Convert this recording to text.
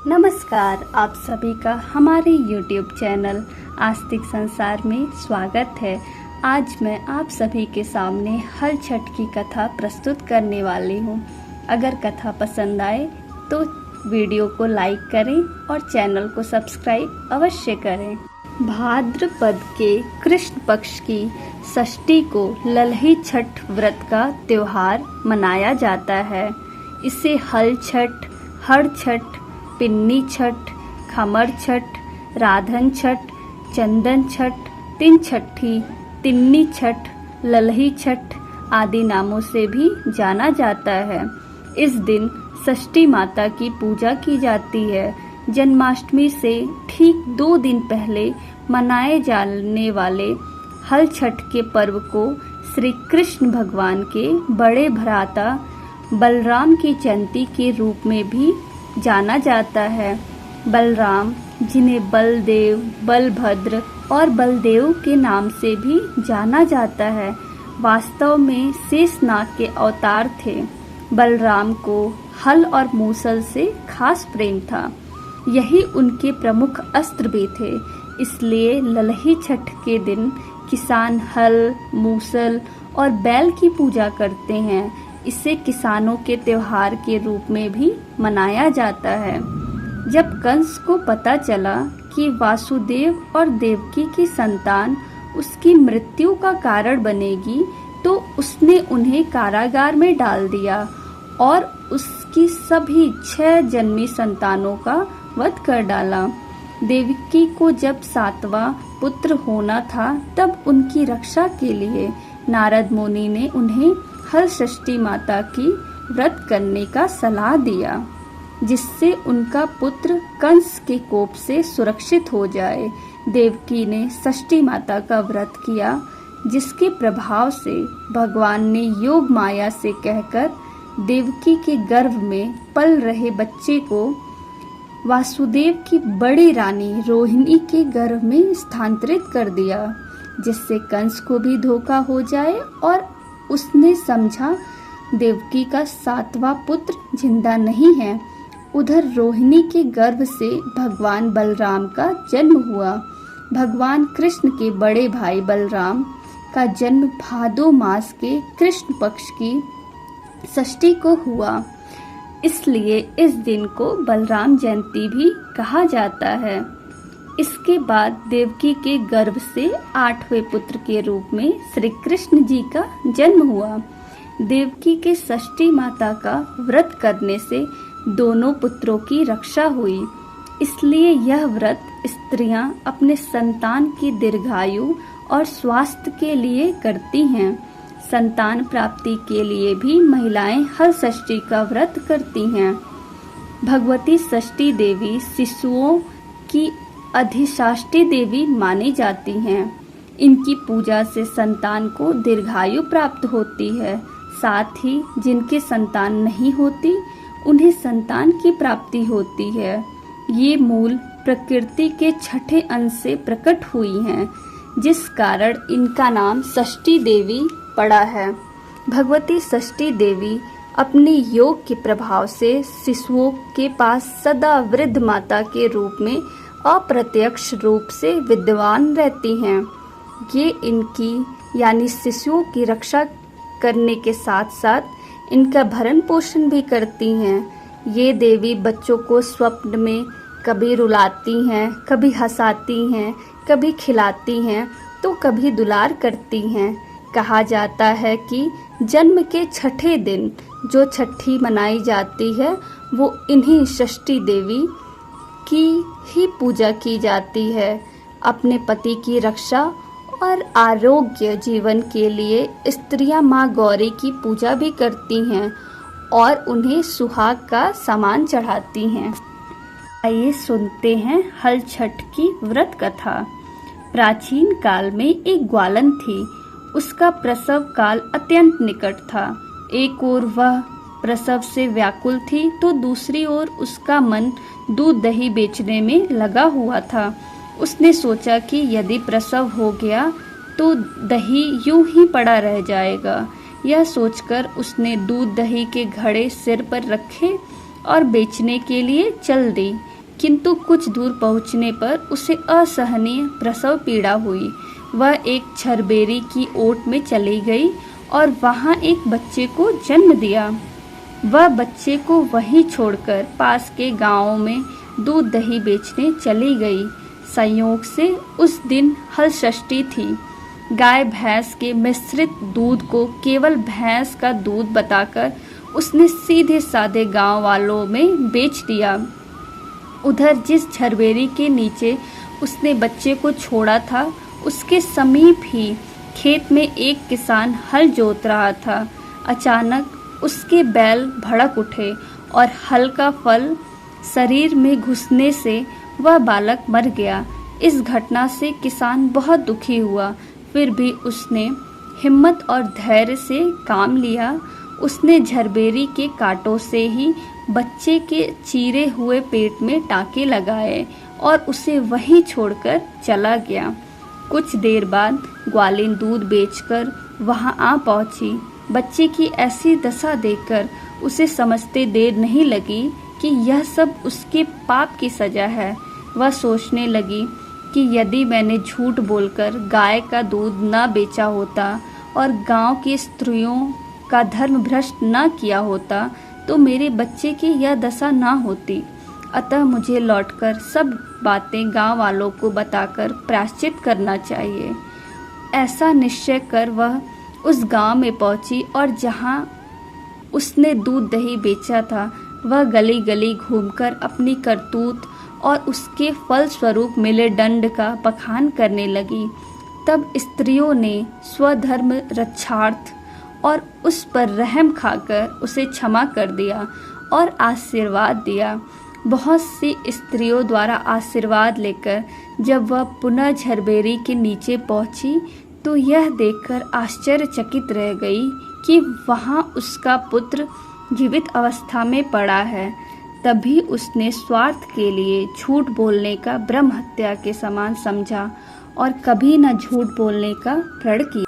नमस्कार, आप सभी का हमारे YouTube चैनल आस्तिक संसार में स्वागत है। आज मैं आप सभी के सामने हल छठ की कथा प्रस्तुत करने वाली हूँ। अगर कथा पसंद आए तो वीडियो को लाइक करें और चैनल को सब्सक्राइब अवश्य करें। भाद्रपद के कृष्ण पक्ष की षष्ठी को ललही छठ व्रत का त्योहार मनाया जाता है। इसे हल छठ, हर छठ, पिन्नी छठ, खमर छठ, राधन छठ, चंदन छठ, तीन छठी, तिन्नी छठ, ललही छठ आदि नामों से भी जाना जाता है। इस दिन षष्ठी माता की पूजा की जाती है। जन्माष्टमी से ठीक 2 दिन पहले मनाए जाने वाले हल छठ के पर्व को श्री कृष्ण भगवान के बड़े भ्राता बलराम की जयंती के रूप में भी जाना जाता है। बलराम, जिन्हें बलदेव, बलभद्र और बलदेव के नाम से भी जाना जाता है, वास्तव में शेषनाग के अवतार थे। बलराम को हल और मूसल से खास प्रेम था। यही उनके प्रमुख अस्त्र भी थे। इसलिए ललही छठ के दिन किसान हल, मूसल और बैल की पूजा करते हैं। इसे किसानों के त्योहार के रूप में भी मनाया जाता है। जब कंस को पता चला कि वासुदेव और देवकी की संतान उसकी मृत्यु का कारण बनेगी, तो उसने उन्हें कारागार में डाल दिया और उसकी सभी 6 जन्मी संतानों का वध कर डाला। देवकी को जब 7वां पुत्र होना था, तब उनकी रक्षा के लिए नारद मुनि ने उन्हें हल षष्ठी माता की व्रत करने का सलाह दिया, जिससे उनका पुत्र कंस के कोप से सुरक्षित हो जाए। देवकी ने षष्ठी माता का व्रत किया, जिसके प्रभाव से भगवान ने योग माया से कहकर देवकी के गर्भ में पल रहे बच्चे को वासुदेव की बड़ी रानी रोहिणी के गर्भ में स्थानांतरित कर दिया, जिससे कंस को भी धोखा हो जाए और उसने समझा देवकी का 7वां पुत्र जिंदा नहीं है। उधर रोहिणी के गर्भ से भगवान बलराम का जन्म हुआ। भगवान कृष्ण के बड़े भाई बलराम का जन्म भादो मास के कृष्ण पक्ष की षष्ठी को हुआ। इसलिए इस दिन को बलराम जयंती भी कहा जाता है। इसके बाद देवकी के गर्भ से 8वें पुत्र के रूप में श्री कृष्ण जी का जन्म हुआ। देवकी के षष्ठी माता का व्रत करने से दोनों पुत्रों की रक्षा हुई। इसलिए यह व्रत स्त्रियां अपने संतान की दीर्घायु और स्वास्थ्य के लिए करती हैं। संतान प्राप्ति के लिए भी महिलाएं हल षष्ठी का व्रत करती हैं। भगवती षष्ठी देवी शिशुओं की अधिष्ठात्री देवी मानी जाती हैं। इनकी पूजा से संतान को दीर्घायु प्राप्त होती है। साथ ही जिनके संतान नहीं होती, उन्हें संतान की प्राप्ति होती है। ये मूल प्रकृति के 6ठे अंश से प्रकट हुई हैं, जिस कारण इनका नाम षष्ठी देवी पड़ा है। भगवती षष्ठी देवी अपने योग के प्रभाव से शिशुओं के पास सदा वृद्ध माता के रूप में अप्रत्यक्ष रूप से विद्यमान रहती हैं। ये इनकी यानी शिशुओं की रक्षा करने के साथ साथ इनका भरण पोषण भी करती हैं। ये देवी बच्चों को स्वप्न में कभी रुलाती हैं, कभी हंसाती हैं, कभी खिलाती हैं, तो कभी दुलार करती हैं। कहा जाता है कि जन्म के 6ठे दिन जो छठी मनाई जाती है, वो इन्हीं षष्ठी देवी की ही पूजा की जाती है। अपने पति की रक्षा और आरोग्य जीवन के लिए स्त्रियां मां गौरी की पूजा भी करती हैं और उन्हें सुहाग का सामान चढ़ाती हैं। आइए सुनते हैं हल छठ की व्रत कथा। प्राचीन काल में एक ग्वालन थी। उसका प्रसव काल अत्यंत निकट था। एक ओर वह प्रसव से व्याकुल थी, तो दूसरी ओर उसका मन दूध दही बेचने में लगा हुआ था। उसने सोचा कि यदि प्रसव हो गया तो दही यूं ही पड़ा रह जाएगा। यह सोचकर उसने दूध दही के घड़े सिर पर रखे और बेचने के लिए चल दी। किंतु कुछ दूर पहुंचने पर उसे असहनीय प्रसव पीड़ा हुई। वह एक छरबेरी की ओट में चली गई और वहां एक बच्चे को जन्म दिया। वह बच्चे को वहीं छोड़कर पास के गांव में दूध दही बेचने चली गई। संयोग से उस दिन हल षष्ठी थी। गाय भैंस के मिश्रित दूध को केवल भैंस का दूध बताकर उसने सीधे साधे गांव वालों में बेच दिया। उधर जिस झरबेरी के नीचे उसने बच्चे को छोड़ा था, उसके समीप ही खेत में एक किसान हल जोत रहा था। अचानक उसके बैल भड़क उठे और हल का फल शरीर में घुसने से वह बालक मर गया। इस घटना से किसान बहुत दुखी हुआ, फिर भी उसने हिम्मत और धैर्य से काम लिया। उसने झरबेरी के कांटों से ही बच्चे के चीरे हुए पेट में टाँके लगाए और उसे वहीं छोड़कर चला गया। कुछ देर बाद ग्वालिन दूध बेचकर वहां आ पहुंची। बच्चे की ऐसी दशा देखकर उसे समझते देर नहीं लगी कि यह सब उसके पाप की सजा है। वह सोचने लगी कि यदि मैंने झूठ बोलकर गाय का दूध न बेचा होता और गांव की स्त्रियों का धर्म भ्रष्ट न किया होता तो मेरे बच्चे की यह दशा न होती। अतः मुझे लौटकर सब बातें गांव वालों को बताकर प्रायश्चित करना चाहिए। ऐसा निश्चय कर वह उस गांव में पहुंची और जहां उसने दूध दही बेचा था, वह गली गली घूमकर अपनी करतूत और उसके फल स्वरूप मिले दंड का बखान करने लगी। तब स्त्रियों ने स्वधर्म रक्षार्थ और उस पर रहम खाकर उसे क्षमा कर दिया और आशीर्वाद दिया। बहुत सी स्त्रियों द्वारा आशीर्वाद लेकर जब वह पुनः झरबेरी के नीचे पहुंची तो यह देखकर आश्चर्यचकित रह गई कि वहां उसका पुत्र जीवित अवस्था में पड़ा है। तभी उसने स्वार्थ के लिए झूठ बोलने का ब्रह्म हत्या के समान समझा और कभी न झूठ बोलने का प्रण किया।